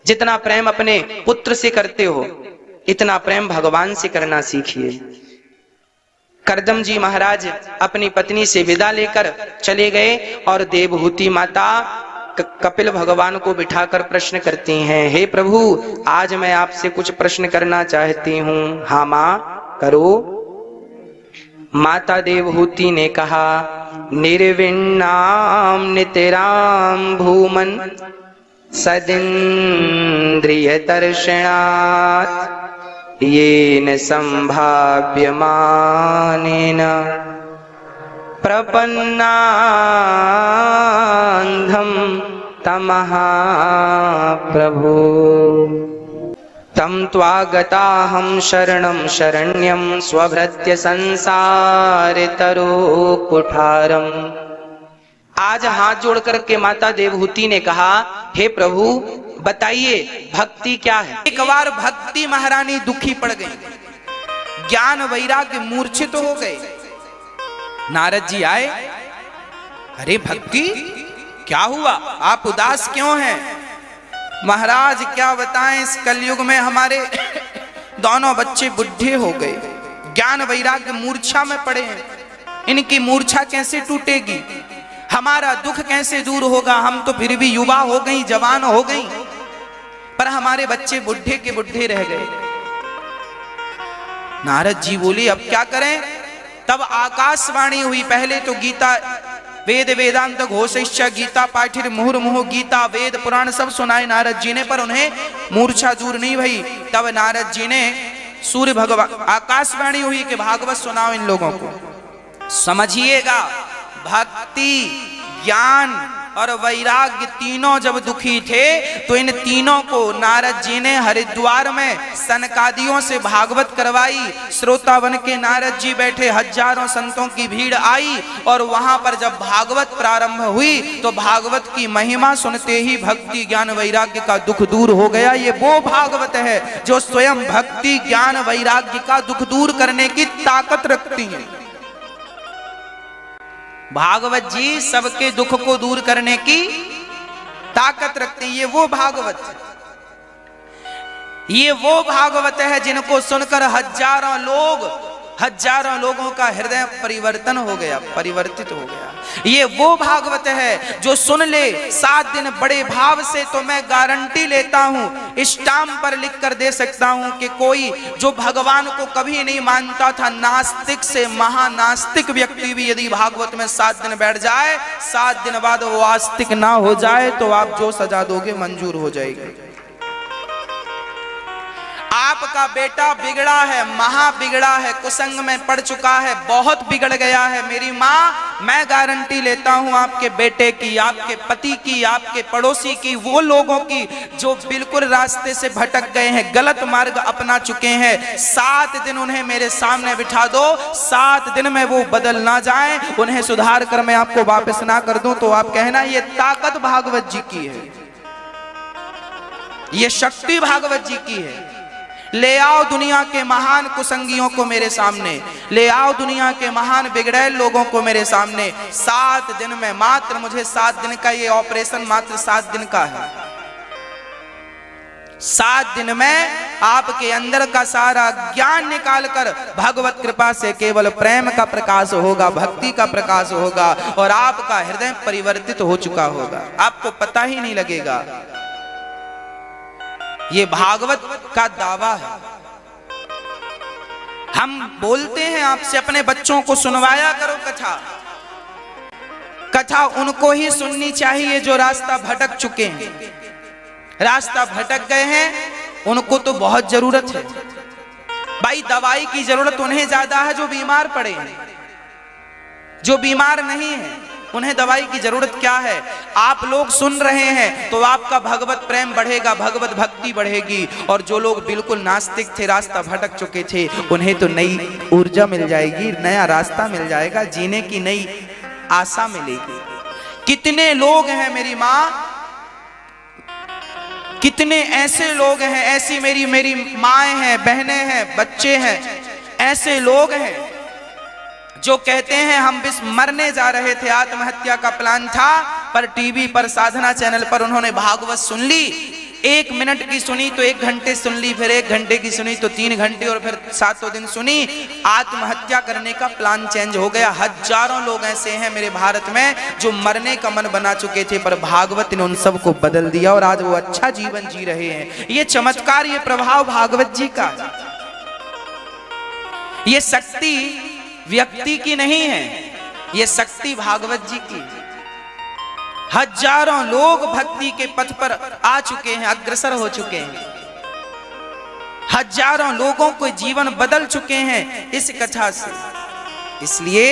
[SPEAKER 1] जितना प्रेम अपने पुत्र से करते हो, इतना प्रेम भगवान से करना सीखिए। करदम जी महाराज अपनी पत्नी से विदा लेकर चले गए और देवहूति माता कपिल भगवान को बिठाकर प्रश्न करती हैं, हे प्रभु, आज मैं आपसे कुछ प्रश्न करना चाहती हूँ। हाँ माँ, करो। माता देवहूति ने कहा, निर्विण्णाम नितराम भूमन सदिन्द्रिय दर्शनात् येन संभाव्यमानेन प्रपन्नान्धं तमः प्रभु तम त्वागताहं शरणं शरण्यं स्वभृत्य संसार तरो कुठारम। आज हाथ जोड़ करके माता देवहूति ने कहा, हे प्रभु बताइए भक्ति क्या है। एक बार भक्ति महारानी दुखी पड़ गई, ज्ञान वैराग्य मूर्छित हो गए। नारद जी आए, अरे भक्ति क्या हुआ, आप उदास क्यों हैं? महाराज क्या बताएं, इस कलयुग में हमारे दोनों बच्चे बुढ़े हो गए, ज्ञान वैराग्य मूर्छा में पड़े हैं। इनकी मूर्छा कैसे टूटेगी, हमारा दुख कैसे दूर होगा? हम तो फिर भी युवा हो गई, जवान हो गई, पर हमारे बच्चे बुढ़े के बुढ़े रह गए। नारद जी बोले, अब क्या करें? तब आकाशवाणी हुई। पहले तो गीता वेद वेदांत घोषिष्य गीता पाठिर मुहुर्मुहु गीता वेद पुराण सब सुनाए नारद जी ने, पर उन्हें मूर्छा दूर नहीं भई। तब नारद जी ने सूर्य भगवान, आकाशवाणी हुई कि भागवत सुनाओ इन लोगों को। समझिएगा, भक्ति ज्ञान और वैराग्य तीनों जब दुखी थे तो इन तीनों को नारद जी ने हरिद्वार में सनकादियों से भागवत करवाई। श्रोता बन के नारद जी बैठे, हजारों संतों की भीड़ आई और वहां पर जब भागवत प्रारंभ हुई तो भागवत की महिमा सुनते ही भक्ति ज्ञान वैराग्य का दुख दूर हो गया। ये वो भागवत है जो स्वयं भक्ति ज्ञान वैराग्य का दुख दूर करने की ताकत रखती है। भागवत जी सबके दुख को दूर करने की ताकत रखते हैं। ये वो भागवत है जिनको सुनकर हजारों लोगों का हृदय परिवर्तन हो गया, परिवर्तित हो गया। ये वो भागवत है जो सुन ले 7 दिन बड़े भाव से, तो मैं गारंटी लेता हूं, स्टाम्प पर लिख कर दे सकता हूं कि कोई जो भगवान को कभी नहीं मानता था, नास्तिक से महानास्तिक व्यक्ति भी यदि भागवत में 7 दिन बैठ जाए, 7 दिन बाद वो आस्तिक ना हो जाए तो आप जो सजा दोगे मंजूर हो जाएगी। आपका बेटा बिगड़ा है, महा बिगड़ा है, कुसंग में पड़ चुका है, बहुत बिगड़ गया है। मेरी माँ, मैं गारंटी लेता हूं आपके बेटे की, आपके पति की, आपके पड़ोसी की, वो लोगों की जो बिल्कुल रास्ते से भटक गए हैं, गलत मार्ग अपना चुके हैं, 7 दिन उन्हें मेरे सामने बिठा दो, 7 दिन में वो बदल ना जाएं, उन्हें सुधार कर मैं आपको वापस ना कर दूं, तो आप कहना ये ताकत भागवत जी की है, ये शक्ति भागवत जी की है। ले आओ दुनिया के महान कुसंगियों को मेरे सामने, ले आओ दुनिया के महान बिगड़ैल लोगों को मेरे सामने। 7 दिन में, मात्र मुझे 7 दिन का ये ऑपरेशन मात्र 7 दिन का है। 7 दिन में आपके अंदर का सारा ज्ञान निकालकर भगवत कृपा से केवल प्रेम का प्रकाश होगा, भक्ति का प्रकाश होगा और आपका हृदय परिवर्तित हो चुका होगा, आपको पता ही नहीं लगेगा। ये भागवत का दावा है। हम बोलते हैं आपसे अपने बच्चों को सुनवाया करो कथा। कथा उनको ही सुननी चाहिए जो रास्ता भटक चुके हैं। रास्ता भटक गए हैं उनको तो बहुत जरूरत है भाई, दवाई की जरूरत उन्हें ज्यादा है जो बीमार पड़े हैं। जो बीमार नहीं है उन्हें दवाई की जरूरत क्या है? आप लोग सुन रहे हैं तो आपका भगवत प्रेम बढ़ेगा, भगवत भक्ति बढ़ेगी। और जो लोग बिल्कुल नास्तिक थे, रास्ता भटक चुके थे, उन्हें तो नई ऊर्जा मिल जाएगी, नया रास्ता मिल जाएगा, जीने की नई आशा मिलेगी। कितने लोग हैं मेरी माँ, कितने ऐसे लोग हैं, ऐसी मेरी माएँ हैं, बहनें हैं, बच्चे हैं, ऐसे लोग हैं जो कहते हैं हम बस मरने जा रहे थे, आत्महत्या का प्लान था, पर टीवी पर साधना चैनल पर उन्होंने भागवत सुन ली। 1 मिनट की सुनी तो 1 घंटे सुन ली, फिर 1 घंटे की सुनी तो 3 घंटे और फिर 7 दिन सुनी। आत्महत्या करने का प्लान चेंज हो गया। हजारों लोग ऐसे हैं मेरे भारत में जो मरने का मन बना चुके थे, पर भागवत ने उन सबको बदल दिया और आज वो अच्छा जीवन जी रहे हैं। ये चमत्कार, ये प्रभाव भागवत जी का। ये शक्ति व्यक्ति की नहीं है, ये शक्ति भागवत जी की। हजारों लोग भक्ति के पथ पर आ चुके हैं, अग्रसर हो चुके हैं। हजारों लोगों को जीवन बदल चुके हैं इस कथा से। इसलिए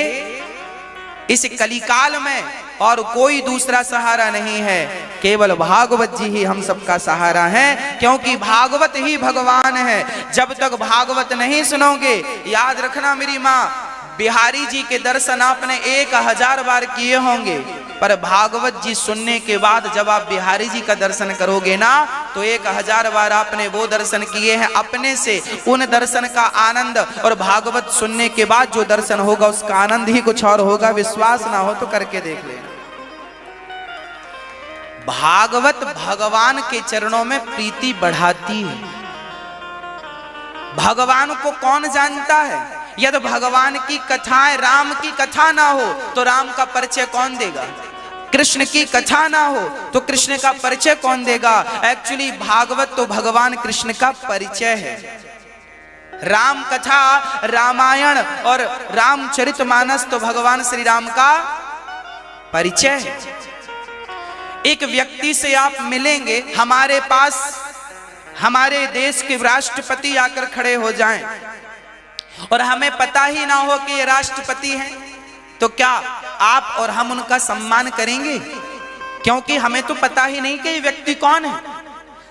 [SPEAKER 1] इस कलिकाल में और कोई दूसरा सहारा नहीं है, केवल भागवत जी ही हम सबका सहारा है, क्योंकि भागवत ही भगवान है। जब तक भागवत नहीं सुनोगे, याद रखना मेरी माँ, बिहारी जी के दर्शन आपने 1000 बार किए होंगे, पर भागवत जी सुनने के बाद जब आप बिहारी जी का दर्शन करोगे ना, तो 1000 बार आपने वो दर्शन किए हैं अपने से। उन दर्शन का आनंद और भागवत सुनने के बाद जो दर्शन होगा उसका आनंद ही कुछ और होगा। विश्वास ना हो तो करके देख लेना। भागवत भगवान के चरणों में प्रीति बढ़ाती है। भगवान को कौन जानता है? यदि भगवान की कथाएं, राम की कथा ना हो तो राम का परिचय कौन देगा? कृष्ण की कथा ना हो तो कृष्ण का परिचय कौन देगा? एक्चुअली भागवत तो भगवान कृष्ण का परिचय है। राम कथा, रामायण और रामचरितमानस तो भगवान श्री राम का परिचय है। एक व्यक्ति से आप मिलेंगे, हमारे पास हमारे देश के राष्ट्रपति आकर खड़े हो जाएं और हमें पता ही ना हो कि ये राष्ट्रपति हैं, तो क्या आप और हम उनका सम्मान करेंगे? क्योंकि हमें तो पता ही नहीं कि ये व्यक्ति कौन है।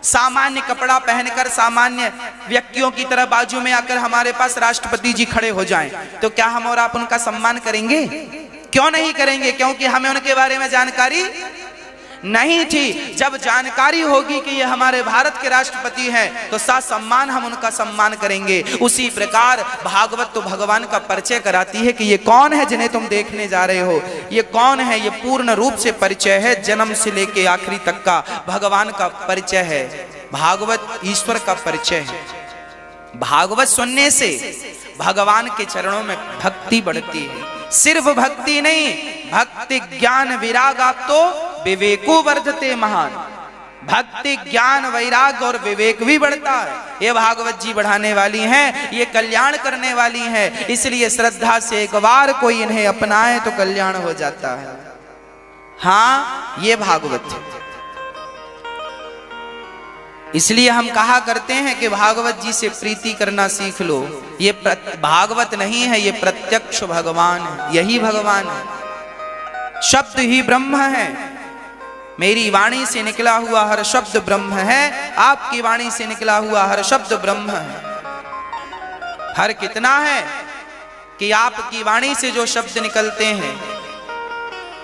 [SPEAKER 1] सामान्य कपड़ा पहनकर सामान्य व्यक्तियों की तरह बाजू में आकर हमारे पास राष्ट्रपति जी खड़े हो जाएं, तो क्या हम और आप उनका सम्मान करेंगे? क्यों नहीं करेंगे? क्योंकि हमें उनके बारे में जानकारी नहीं थी। जब जानकारी होगी कि ये हमारे भारत के राष्ट्रपति हैं, तो सम्मान हम उनका सम्मान करेंगे। उसी प्रकार भागवत तो भगवान का परिचय कराती है कि ये कौन है जिन्हें तुम देखने जा रहे हो, ये कौन है। ये पूर्ण रूप से परिचय है, जन्म से लेके आखिरी तक का भगवान का परिचय है। भागवत ईश्वर का परिचय है। भागवत सुनने से भगवान के चरणों में भक्ति बढ़ती है। सिर्फ भक्ति नहीं, भक्ति ज्ञान विराग आप तो विवेको वर्धते महान। भक्ति ज्ञान वैराग और विवेक भी बढ़ता है। ये भागवत जी बढ़ाने वाली हैं, ये कल्याण करने वाली हैं। इसलिए श्रद्धा से एक बार कोई इन्हें अपनाए तो कल्याण हो जाता है। हाँ, ये भागवत है। इसलिए हम कहा करते हैं कि भागवत जी से प्रीति करना सीख लो। ये भागवत नहीं है, ये प्रत्यक्ष भगवान है। यही भगवान है। शब्द ही ब्रह्म है। मेरी वाणी से निकला हुआ हर शब्द ब्रह्म है। आपकी वाणी से निकला हुआ हर शब्द ब्रह्म है। फर्क इतना है कि आपकी वाणी से जो शब्द निकलते हैं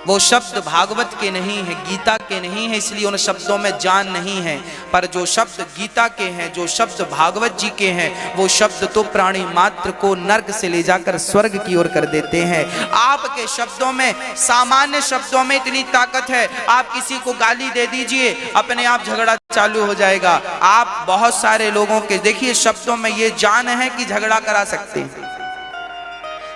[SPEAKER 1] वो शब्द भागवत के नहीं है, गीता के नहीं है, इसलिए उन शब्दों में जान नहीं है। पर जो शब्द गीता के हैं, जो शब्द भागवत जी के हैं, वो शब्द तो प्राणी मात्र को नर्क से ले जाकर स्वर्ग की ओर कर देते हैं। आपके शब्दों में, सामान्य शब्दों में इतनी ताकत है, आप किसी को गाली दे दीजिए, अपने आप झगड़ा चालू हो जाएगा। आप बहुत सारे लोगों के देखिए शब्दों में ये जान है कि झगड़ा करा सकते हैं।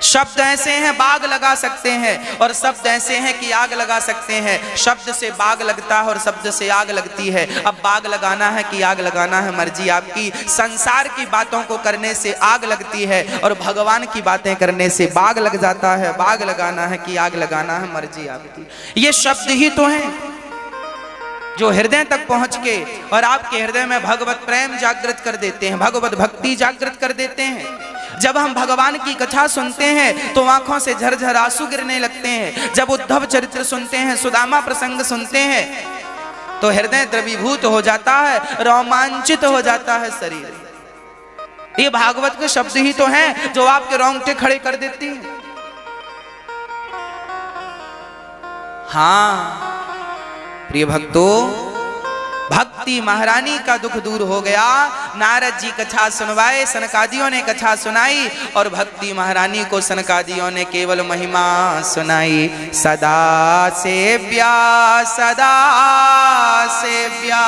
[SPEAKER 1] शब्द ऐसे हैं बाग लगा सकते हैं, और शब्द ऐसे हैं कि आग लगा सकते हैं। शब्द से बाग लगता है और शब्द से आग लगती है। अब बाग लगाना है कि आग लगाना है, मर्जी आपकी। संसार की बातों को करने से आग लगती है और भगवान की बातें करने से बाग लग जाता है। बाग लगाना है कि आग लगाना है, मर्जी आपकी। ये शब्द ही तो हैं जो हृदय तक पहुंच के और आपके हृदय में भगवत प्रेम जागृत कर देते हैं, भगवत भक्ति जागृत कर देते हैं। जब हम भगवान की कथा सुनते हैं तो आंखों से झरझर आंसू गिरने लगते हैं। जब उद्धव चरित्र सुनते हैं, सुदामा प्रसंग सुनते हैं, तो हृदय द्रवीभूत हो जाता है, रोमांचित हो जाता है शरीर। ये भागवत के शब्द ही तो हैं जो आपके रोंगटे खड़े कर देती हैं। हाँ प्रिय भक्तों, भक्ति महारानी का दुख दूर हो गया। नारद जी कथा सुनवाए, सनकादियों ने कथा सुनाई, और भक्ति महारानी को सनकादियों ने केवल महिमा सुनाई। सदा सेव्या, सदा सेव्या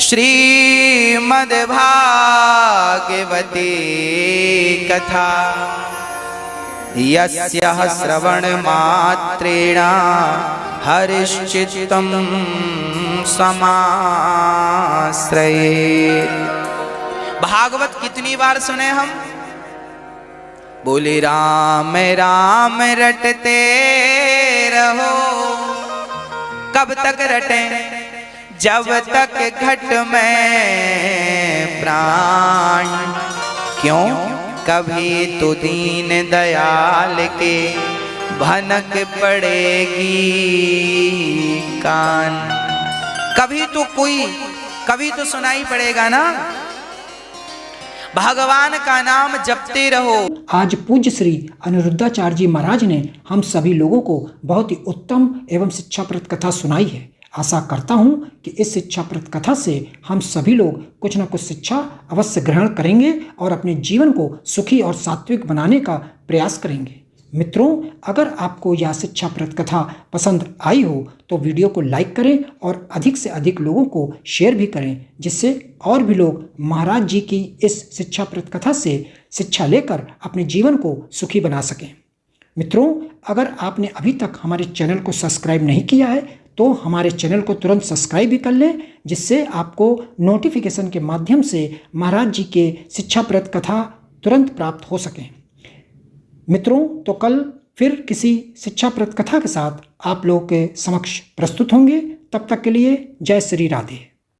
[SPEAKER 1] श्रीमद् भागवती कथा, यस्याः श्रवण मात्रेण हरिश्चित्तं समाश्रये। भागवत कितनी बार सुने हम? बोले राम राम रटते रहो। कब तक रटे? जब तक घट में प्राण। क्यों? कभी तो दीन दयाल के भनक पड़ेगी कान। कभी तो सुनाई पड़ेगा ना। भगवान का नाम जपते रहो।
[SPEAKER 2] आज पूज्य श्री अनिरुद्धाचार्य जी महाराज ने हम सभी लोगों को बहुत ही उत्तम एवं शिक्षाप्रद कथा सुनाई है। आशा करता हूं कि इस शिक्षाप्रद कथा से हम सभी लोग कुछ न कुछ शिक्षा अवश्य ग्रहण करेंगे और अपने जीवन को सुखी और सात्विक बनाने का प्रयास करेंगे। मित्रों, अगर आपको यह शिक्षाप्रद कथा पसंद आई हो तो वीडियो को लाइक करें और अधिक से अधिक लोगों को शेयर भी करें, जिससे और भी लोग महाराज जी की इस शिक्षाप्रद कथा से शिक्षा लेकर अपने जीवन को सुखी बना सकें। मित्रों, अगर आपने अभी तक हमारे चैनल को सब्सक्राइब नहीं किया है तो हमारे चैनल को तुरंत सब्सक्राइब भी कर लें, जिससे आपको नोटिफिकेशन के माध्यम से महाराज जी के शिक्षाप्रद कथा तुरंत प्राप्त हो सकें। मित्रों, तो कल फिर किसी शिक्षाप्रद कथा के साथ आप लोगों के समक्ष प्रस्तुत होंगे। तब तक के लिए जय श्री राधे।